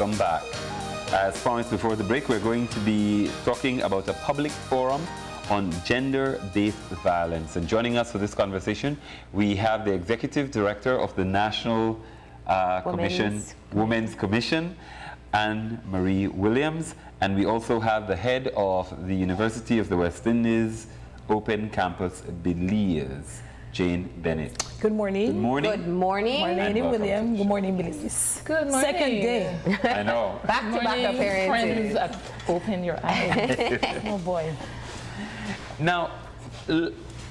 welcome back. As promised before the break, we're going to be talking about a public forum on gender-based violence. And joining us for this conversation, we have the Executive Director of the National Women's Commission, Anne-Marie Williams, and we also have the head of the University of the West Indies Open Campus, Belize, Jane Bennett. Good morning. Good morning. Good morning. Good morning, William. Good morning, Belize. Good morning. Second day. I know. Back-to-back appearances. Friends at Open Your Eyes. Oh boy. Now,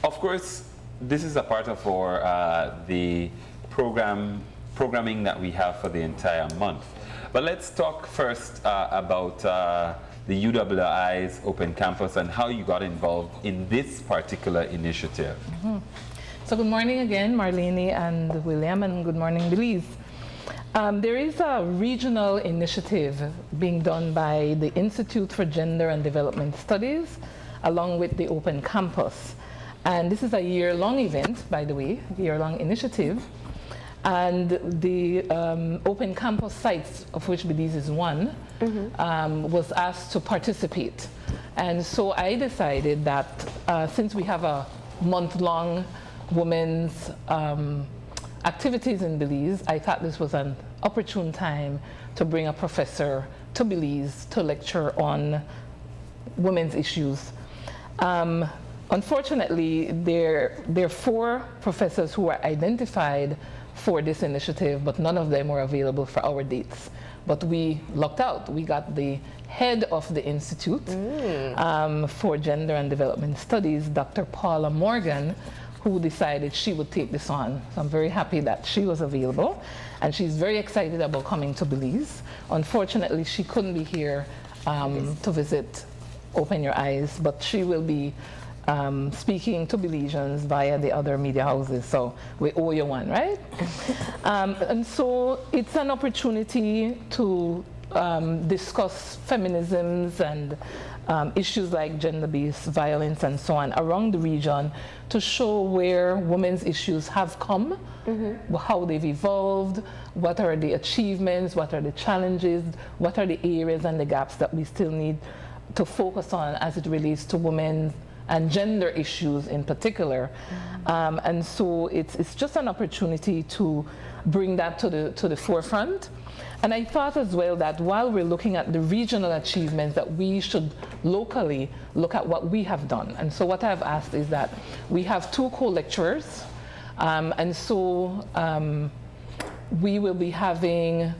of course, this is a part of our the programming that we have for the entire month. But let's talk first about the UWI's Open Campus and how you got involved in this particular initiative. Mm-hmm. So good morning again, Marlene and William, and good morning, Belize. There is a regional initiative being done by the Institute for Gender and Development Studies along with the Open Campus. And this is a year-long event, by the way, year-long initiative. And the Open Campus sites, of which Belize is one, was asked to participate. And so I decided that since we have a month-long women's activities in Belize, I thought this was an opportune time to bring a professor to Belize to lecture on women's issues. Unfortunately, there are 4 professors who are identified for this initiative, but none of them were available for our dates. But we lucked out. We got the head of the Institute for Gender and Development Studies, Dr. Paula Morgan, who decided she would take this on. So I'm very happy that she was available, and she's very excited about coming to Belize. Unfortunately, she couldn't be here to visit Open Your Eyes, but she will be speaking to Belizeans via the other media houses, so we owe you one, right? And so it's an opportunity to discuss feminisms and issues like gender-based violence and so on around the region to show where women's issues have come, how they've evolved, what are the achievements, what are the challenges, what are the areas and the gaps that we still need to focus on as it relates to women and gender issues in particular. And so it's just an opportunity to bring that to the forefront. And I thought as well that while we're looking at the regional achievements, that we should locally look at what we have done. And so what I've asked is that we have 2 co-lecturers, and so we will be having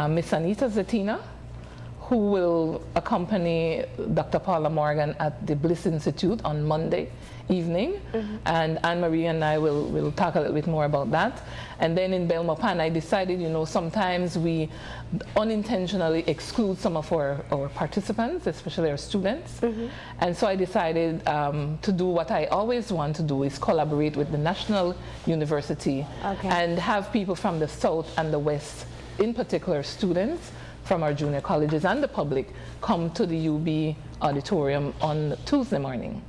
Miss Anita Zetina, who will accompany Dr. Paula Morgan at the Bliss Institute on Monday evening. And Anne-Marie and I will talk a little bit more about that. And then in Belmopan, I decided, sometimes we unintentionally exclude some of our participants, especially our students. And so I decided to do what I always want to do, is collaborate with the National University and have people from the South and the West, in particular students, from our junior colleges and the public come to the UB auditorium on Tuesday morning.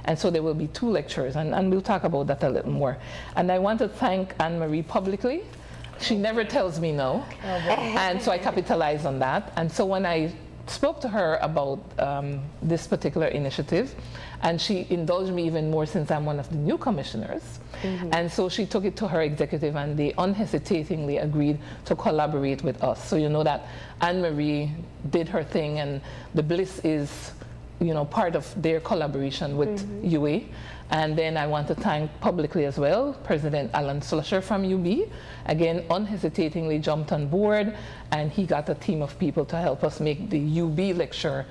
And so there will be 2 lectures, and we'll talk about that a little more. And I want to thank Anne-Marie publicly. She never tells me no, and so I capitalize on that. And so when I spoke to her about this particular initiative, and she indulged me even more since I'm one of the new commissioners. And so she took it to her executive, and they unhesitatingly agreed to collaborate with us. So you know that Anne-Marie did her thing, and the Bliss is part of their collaboration with UA. And then I want to thank publicly as well President Alan Slusher from UB. Again, unhesitatingly jumped on board, and he got a team of people to help us make the UB lecture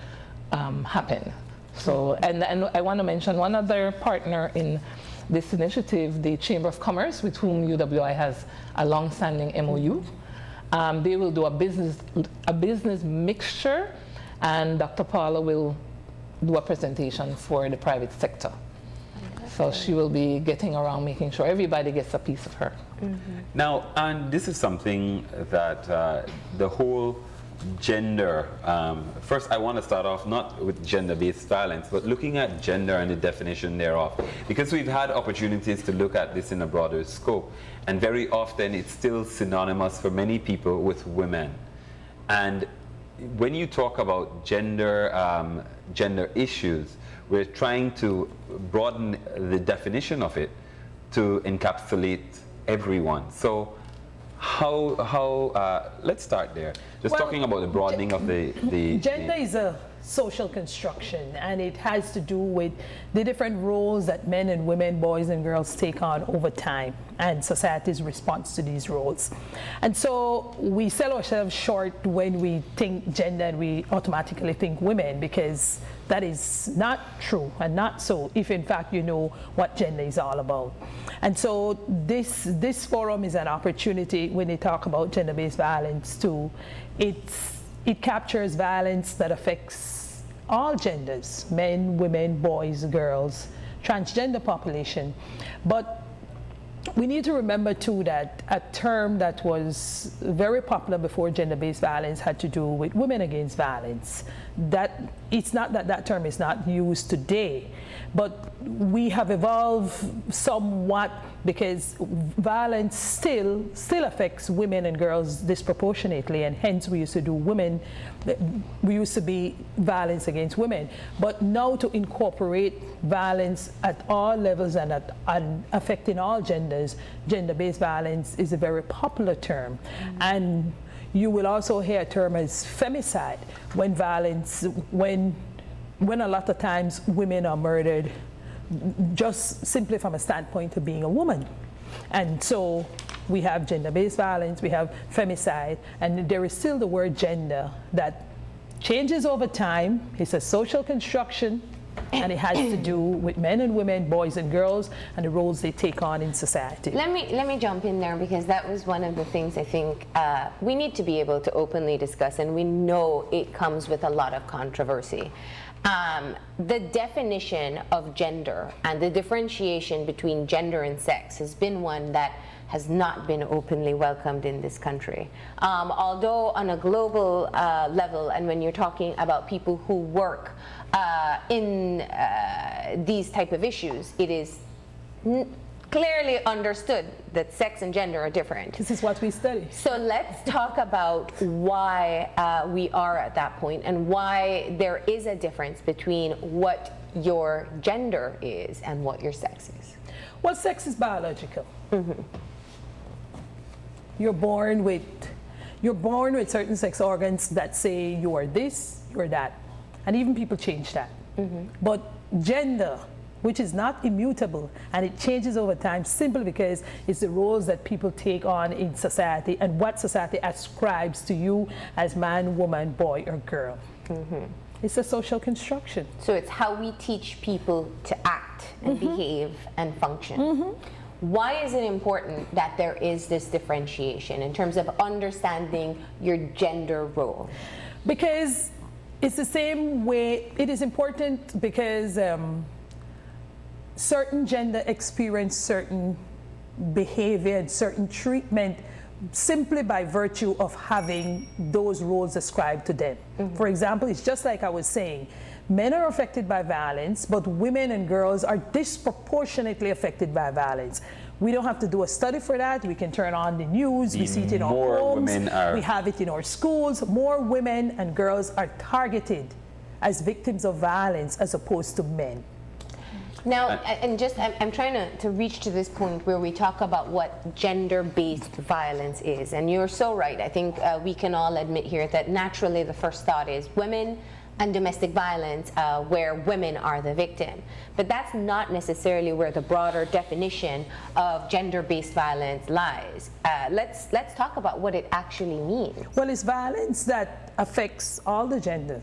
happen. So, and I want to mention one other partner in this initiative, the Chamber of Commerce, with whom UWI has a long-standing MOU. They will do a business mixture, and Dr. Paula will do a presentation for the private sector. So she will be getting around making sure everybody gets a piece of her. Now, and this is something that the whole gender, first I want to start off not with gender-based violence, but looking at gender and the definition thereof, because we've had opportunities to look at this in a broader scope, and very often it's still synonymous for many people with women. And when you talk about gender issues, we're trying to broaden the definition of it to encapsulate everyone. So let's start there. Just Well, talking about the broadening of the Gender is a social construction, and it has to do with the different roles that men and women, boys and girls take on over time, and society's response to these roles. And so we sell ourselves short when we think gender and we automatically think women, because that is not true and not so if in fact you know what gender is all about. And so this forum is an opportunity when they talk about gender-based violence it captures violence that affects all genders, men, women, boys, girls, transgender population. But we need to remember too that a term that was very popular before gender-based violence had to do with women against violence. That it's not that term is not used today, but we have evolved somewhat because violence still affects women and girls disproportionately, and hence we used to be violence against women. But now to incorporate violence at all levels and affecting all genders, gender-based violence is a very popular term. And you will also hear a term as femicide, when a lot of times women are murdered just simply from a standpoint of being a woman. And so we have gender-based violence, we have femicide, and there is still the word gender that changes over time. It's a social construction, and it has to do with men and women, boys and girls, and the roles they take on in society. Let me jump in there, because that was one of the things I think we need to be able to openly discuss, and we know it comes with a lot of controversy. The definition of gender and the differentiation between gender and sex has been one that has not been openly welcomed in this country. Although on a global level, and when you're talking about people who work in these type of issues, it is clearly understood that sex and gender are different. This is what we study. So let's talk about why we are at that point, and why there is a difference between what your gender is and what your sex is. Well, sex is biological. You're born with certain sex organs that say you are this, you're that, and even people change that. But gender, which is not immutable, and it changes over time simply because it's the roles that people take on in society and what society ascribes to you as man, woman, boy, or girl. It's a social construction. So it's how we teach people to act and behave and function. Why is it important that there is this differentiation in terms of understanding your gender role? Because it's the same way, it is important because certain gender experience certain behavior and certain treatment simply by virtue of having those roles ascribed to them. For example, it's just like I was saying, men are affected by violence, but women and girls are disproportionately affected by violence. We don't have to do a study for that. We can turn on the news, we see it in our homes, we have it in our schools. More women and girls are targeted as victims of violence as opposed to men. Now, I'm trying to reach to this point where we talk about what gender-based violence is. And you're so right. I think we can all admit here that naturally the first thought is women and domestic violence, where women are the victim. But that's not necessarily where the broader definition of gender-based violence lies. Let's talk about what it actually means. Well, it's violence that affects all the gender.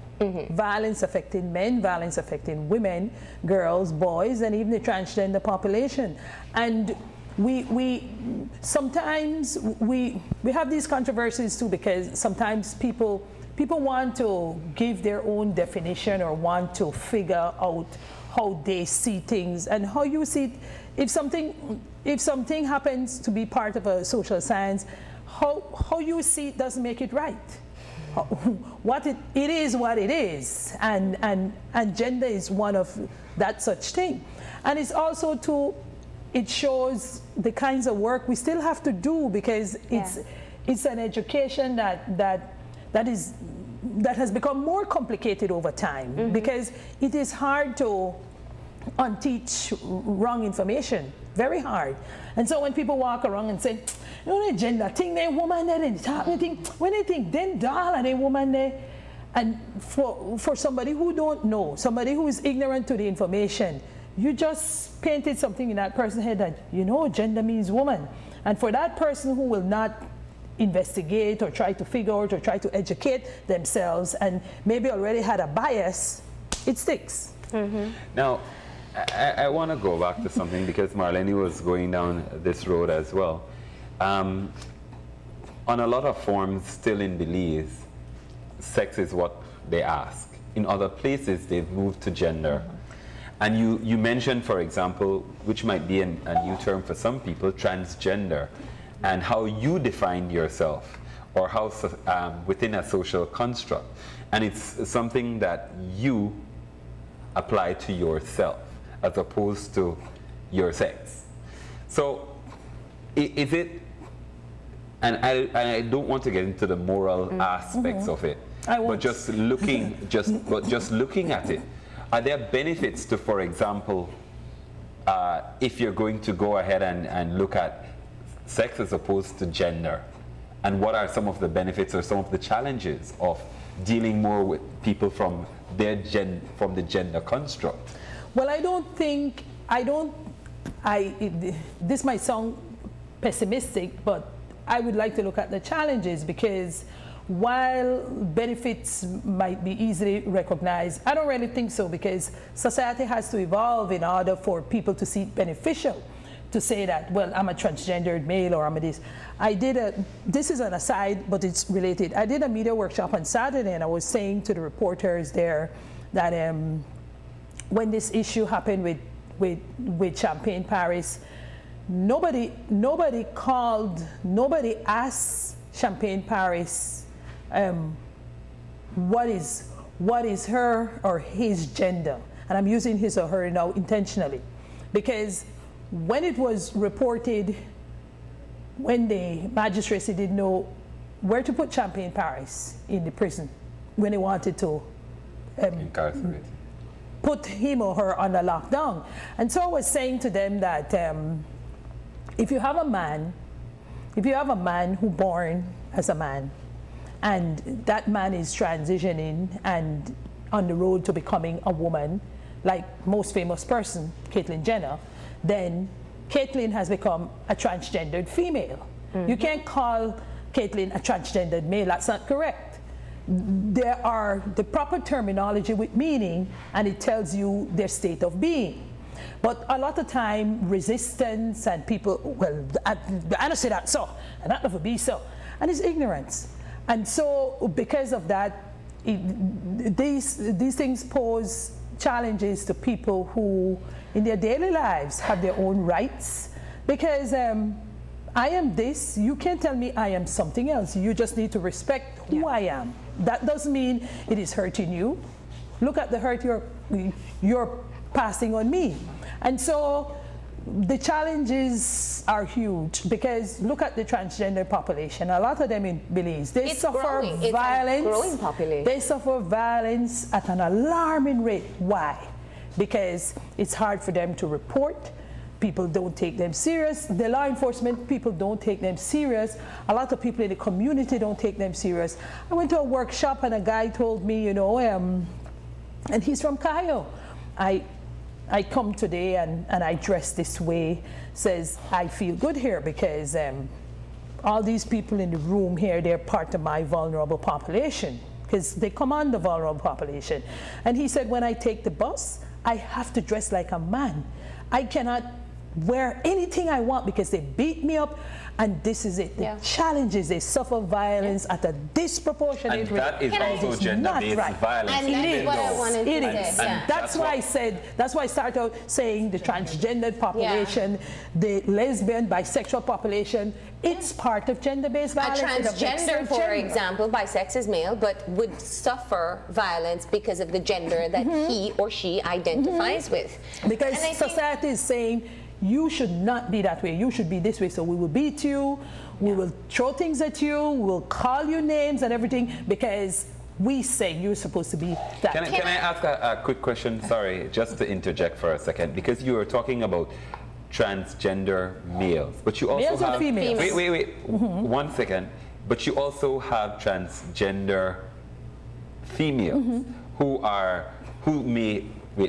Violence affecting men, violence affecting women, girls, boys, and even the transgender population. And we sometimes we have these controversies too, because sometimes people want to give their own definition or want to figure out how they see things and how you see it. If something happens to be part of a social science, how you see it doesn't make it right. What it is what it is, and gender is one of that such thing. And it's also it shows the kinds of work we still have to do, because it's an education that that has become more complicated over time because it is hard to unteach wrong information, very hard. And so when people walk around and say, you know, the gender thing, they woman there, they talk anything, when they think, then doll and they woman there. And for somebody who don't know, somebody who is ignorant to the information, you just painted something in that person's head that, you know, gender means woman. And for that person who will not investigate or try to figure out or try to educate themselves and maybe already had a bias, it sticks. Now, I want to go back to something because Marlene was going down this road as well. On a lot of forms still in Belize, sex is what they ask. In other places, they've moved to gender. And you mentioned, for example, which might be a new term for some people, transgender, and how you define yourself or how within a social construct. And it's something that you apply to yourself as opposed to your sex. So is it, and I don't want to get into the moral aspects of it, but just looking at it, are there benefits to, for example, if you're going to go ahead and look at sex as opposed to gender, and what are some of the benefits or some of the challenges of dealing more with people from the gender construct? Well, this might sound pessimistic, but I would like to look at the challenges because while benefits might be easily recognized, I don't really think so because society has to evolve in order for people to see it beneficial to say that, well, I'm a transgendered male or I'm a this. This is an aside, but it's related. I did a media workshop on Saturday and I was saying to the reporters there that when this issue happened with Champagne Paris, nobody asked Champagne Paris what is her or his gender, and I'm using his or her now intentionally, because when it was reported, when the magistracy didn't know where to put Champagne Paris in the prison, when they wanted to incarcerate, put him or her under lockdown. And so I was saying to them that if you have a man who born as a man, and that man is transitioning and on the road to becoming a woman, like most famous person, Caitlyn Jenner, then Caitlyn has become a transgendered female. You can't call Caitlyn a transgendered male, that's not correct. There are the proper terminology with meaning, and it tells you their state of being. But a lot of time, resistance and people, well, I don't say that so, and that never be so, and it's ignorance. And so because of that, these things pose challenges to people who in their daily lives have their own rights, because I am this, you can't tell me I am something else. You just need to respect who I am. That doesn't mean it is hurting you. Look at the hurt you're passing on me. And so the challenges are huge, because look at the transgender population. A lot of them in Belize, they suffer violence. It's a growing population. They suffer violence at an alarming rate. Why? Because it's hard for them to report. People don't take them serious. The law enforcement people don't take them serious. A lot of people in the community don't take them serious. I went to a workshop and a guy told me, you know, and he's from Cayo. I come today and I dress this way, says I feel good here because all these people in the room here, they're part of my vulnerable population, because they come on the vulnerable population. And he said, when I take the bus, I have to dress like a man. I cannot wear anything I want because they beat me up, and this is it. The challenge is they suffer violence at a disproportionate rate. And that is also gender-based violence. And that's what I wanted to say. And that's why I started out saying the transgendered population, the lesbian, bisexual population, it's part of gender-based violence. A transgender, for example, bisexual is male, but would suffer violence because of the gender that he or she identifies with. Because society is saying, you should not be that way. You should be this way. So we will beat you. We will throw things at you, we'll call you names and everything because we say you're supposed to be that. Can I ask a quick question? Sorry, just to interject for a second, because you were talking about transgender males, but you also Males or have females? Wait, 1 second. But you also have transgender females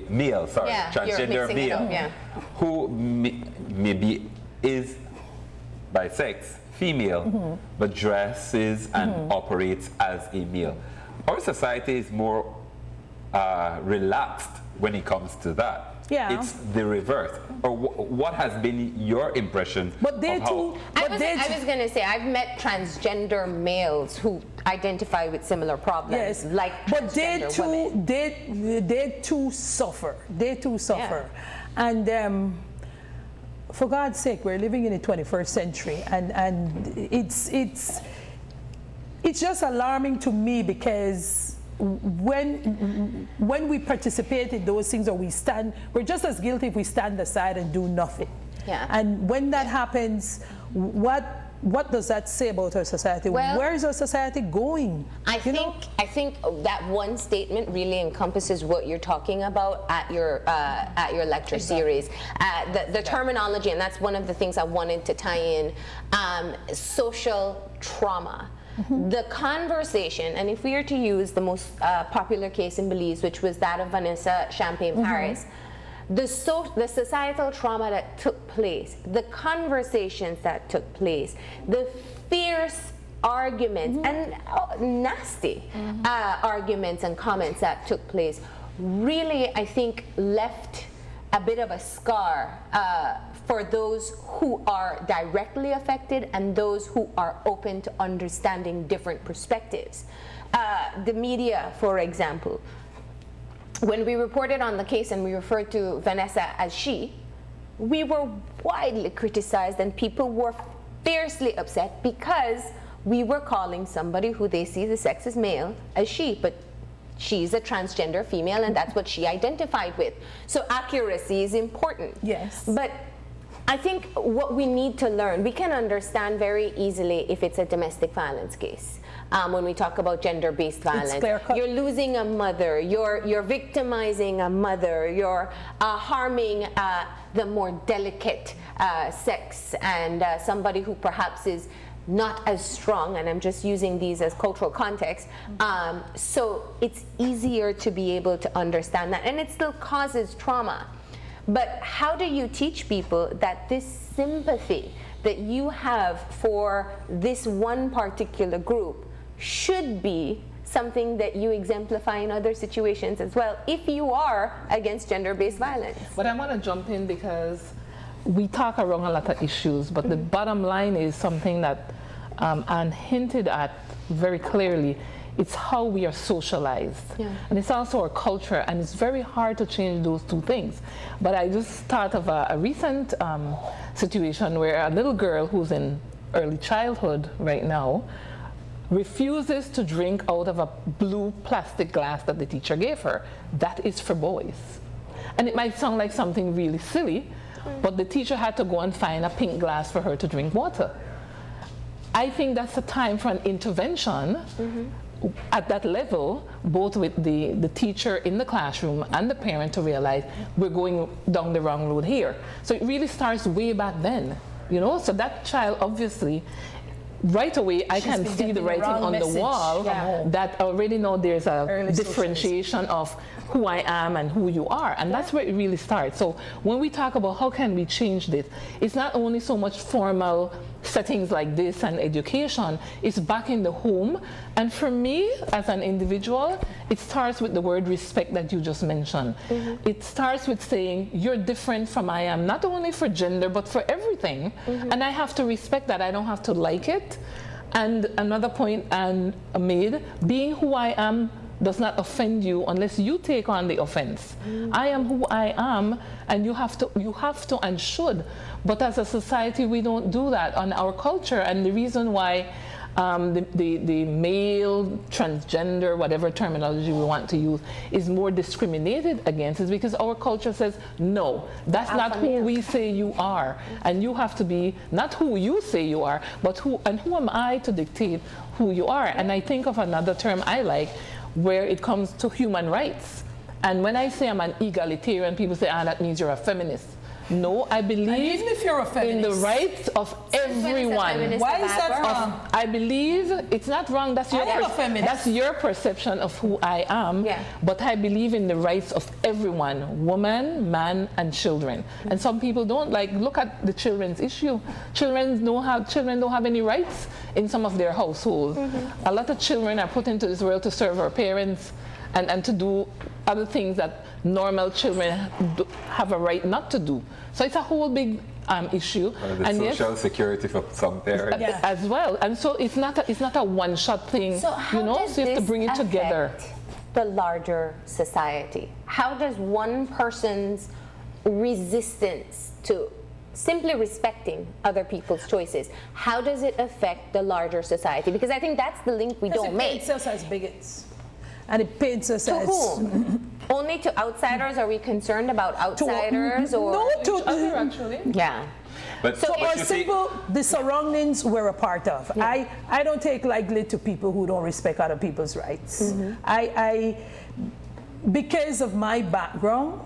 males, sorry, Yeah, you're transgender mixing it up, male, yeah. who maybe is by sex female, but dresses and operates as a male. Our society is more relaxed when it comes to that. Yeah. It's the reverse. Or what has been your impression But they of how? too. I But was they going to say, I've met transgender males who identify with similar problems, Yes, like but they transgender too, women. they too suffer. They too suffer, and for God's sake, we're living in the 21st century, and it's just alarming to me because when we participate in those things or we're just as guilty if we stand aside and do nothing. Yeah. And when that happens, what does that say about our society? Well, where is our society going? I think that one statement really encompasses what you're talking about at your lecture series. The terminology, and that's one of the things I wanted to tie in. Social trauma. The conversation, and if we are to use the most popular case in Belize, which was that of Vanessa Champagne-Paris, the societal trauma that took place, the conversations that took place, the fierce arguments and nasty arguments and comments that took place really, I think, left a bit of a scar for those who are directly affected and those who are open to understanding different perspectives. The media, for example, when we reported on the case and we referred to Vanessa as she, we were widely criticized and people were fiercely upset because we were calling somebody who they see the sex as male as she, but she's a transgender female and that's what she identified with. So accuracy is important. Yes. But I think what we need to learn, we can understand very easily if it's a domestic violence case. When we talk about gender-based violence, you're losing a mother, you're victimizing a mother, you're harming the more delicate sex and somebody who perhaps is not as strong, and I'm just using these as cultural context, so it's easier to be able to understand that, and it still causes trauma. But how do you teach people that this sympathy that you have for this one particular group should be something that you exemplify in other situations as well, if you are against gender-based violence? But I want to jump in because we talk around a lot of issues, but the bottom line is something that Anne hinted at very clearly. It's how we are socialized. Yeah. And it's also our culture, and it's very hard to change those two things. But I just thought of a recent situation where a little girl who's in early childhood right now refuses to drink out of a blue plastic glass that the teacher gave her. That is for boys. And it might sound like something really silly, but the teacher had to go and find a pink glass for her to drink water. I think that's a time for an intervention at that level, both with the teacher in the classroom and the parent to realize we're going down the wrong road here. So it really starts way back then, you know? So that child obviously, right away, I can see the writing on the wall that already know there's a differentiation of who I am and who you are. And that's where it really starts. So when we talk about how can we change this, it's not only so much formal settings like this and education, it's back in the home. And for me, as an individual, it starts with the word respect that you just mentioned. It starts with saying, you're different from I am, not only for gender, but for everything. And I have to respect that. I don't have to like it. And another point Anne made, being who I am does not offend you unless you take on the offense. I am who I am, and you have to and should. But as a society, we don't do that on our culture, and the reason why the male, transgender, whatever terminology we want to use, is more discriminated against is because our culture says, no, that's not who we say you are. And you have to be not who you say you are, but who am I to dictate who you are? And I think of another term I like where it comes to human rights. And when I say I'm an egalitarian, people say, that means you're a feminist. No, I believe and even if you're a feminist, in the rights of everyone. Why is that wrong? I believe it's not wrong. That's your perception of who I am. Yeah. But I believe in the rights of everyone, woman, man, and children. And some people don't look at the children's issue. Children don't have any rights in some of their households. A lot of children are put into this world to serve our parents and to do other things that normal children have a right not to do. So it's a whole big issue. The and social security for some parents. as well. And so it's not a one-shot thing. So how does so you have to bring it together. The larger society? How does one person's resistance to simply respecting other people's choices, how does it affect the larger society? Because I think that's the link we don't make. It paints us as bigots. And it paints us to as... whom? Only to outsiders? Are we concerned about outsiders? Or no, to other, actually. Yeah. But the surroundings we're a part of. Yeah. I don't take lightly to people who don't respect other people's rights. I because of my background,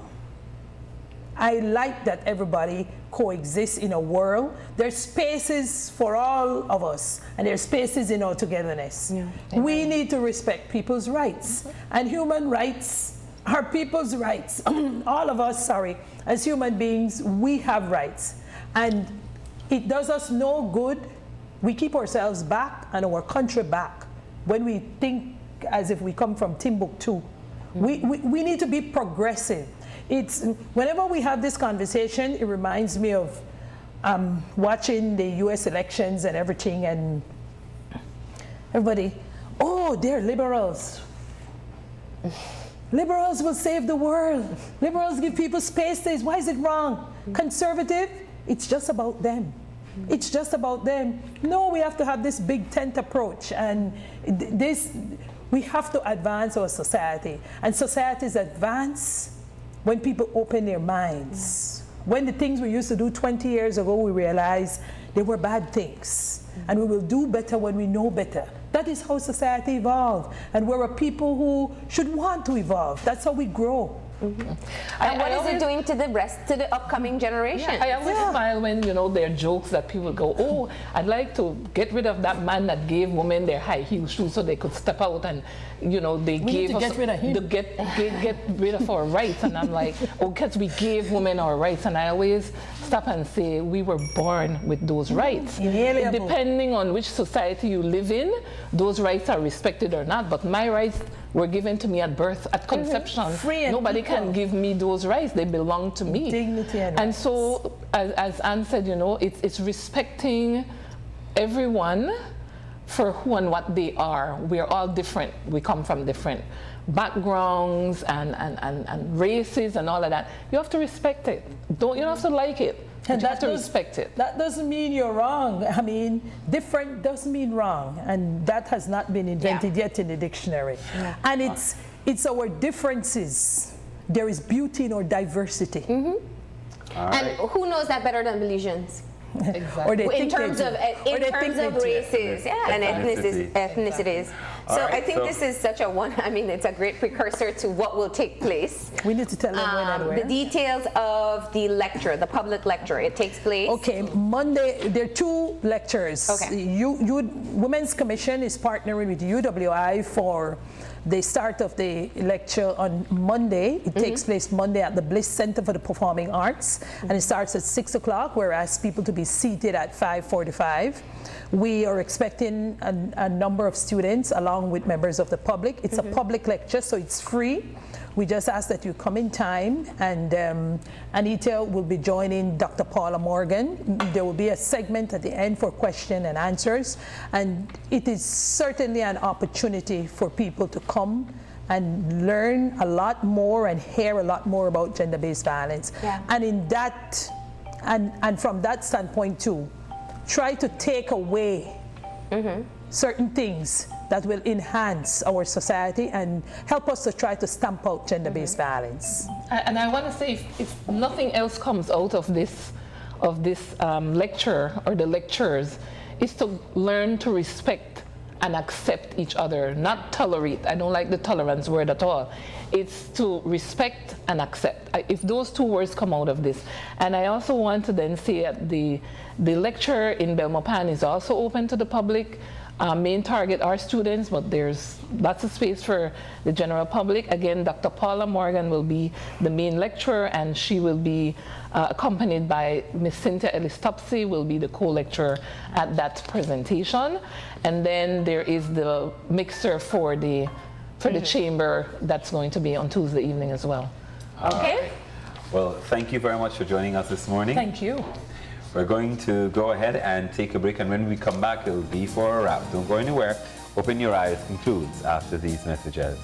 I like that everybody coexists in a world. There's spaces for all of us, and there's spaces in our togetherness. Yeah. We need to respect people's rights, and human rights are people's rights. All of us, as human beings, we have rights, and it does us no good. We keep ourselves back and our country back when we think as if we come from Timbuktu. We need to be progressive. Whenever we have this conversation, it reminds me of watching the US elections and everything, and everybody, they're liberals. Liberals will save the world. Liberals give people space days. Why is it wrong? Conservative, it's just about them. It's just about them. No, we have to have this big tent approach, and we have to advance our society. And societies advance when people open their minds. When the things we used to do 20 years ago, we realize they were bad things. And we will do better when we know better. That is how society evolved. And we're a people who should want to evolve. That's how we grow. And what is it doing to the upcoming generation? I always smile when, there are jokes that people go, I'd like to get rid of that man that gave women their high heel shoes so they could step out and, they gave us get rid of him. Get rid of our rights. And I'm like, because we gave women our rights. And I always stop and say, we were born with those rights. Inalienable. Depending on which society you live in, those rights are respected or not. But my rights were given to me at birth, at conception. Free and nobody equal. can give me those rights. They belong to me. Dignity and And rights. so, as Anne said, it's respecting everyone for who and what they are. We're all different. We come from different backgrounds and races and all of that. You have to respect it. You don't have to like it. And you have to respect it. That doesn't mean you're wrong. I mean, different doesn't mean wrong. And that has not been invented yet in the dictionary. Yeah. And it's our differences. There is beauty in our diversity. And who knows that better than Belizeans? Exactly. Or they in terms of races, and ethnicities. So Right, I think this is such it's a great precursor to what will take place. We need to tell them when and where. The details of the lecture, the public lecture, it takes place. Okay, Monday, there are 2 lectures. Okay. Women's Commission is partnering with UWI for the start of the lecture on Monday. It takes place Monday at the Bliss Center for the Performing Arts, and it starts at 6 o'clock. We're asked people to be seated at 5:45. We are expecting a number of students along with members of the public. It's a public lecture, so it's free. We just ask that you come in time, and Anita will be joining Dr. Paula Morgan. There will be a segment at the end for question and answers, and it is certainly an opportunity for people to come and learn a lot more and hear a lot more about gender-based violence. Yeah. And in that, and from that standpoint too, try to take away certain things that will enhance our society and help us to try to stamp out gender-based violence. And I want to say, if nothing else comes out of this lecture or the lectures, is to learn to respect and accept each other, not tolerate. I don't like the tolerance word at all. It's to respect and accept. If those two words come out of this. And I also want to then say that the lecture in Belmopan is also open to the public. Main target are students, but there's lots of space for the general public. Again, Dr. Paula Morgan will be the main lecturer, and she will be accompanied by Ms. Cynthia Ellis-Topsy, will be the co-lecturer at that presentation. And then there is the mixer for the chamber that's going to be on Tuesday evening as well. Okay. Right. Well, thank you very much for joining us this morning. Thank you. We're going to go ahead and take a break, and when we come back, it'll be for a wrap. Don't go anywhere. Open Your Eyes concludes after these messages.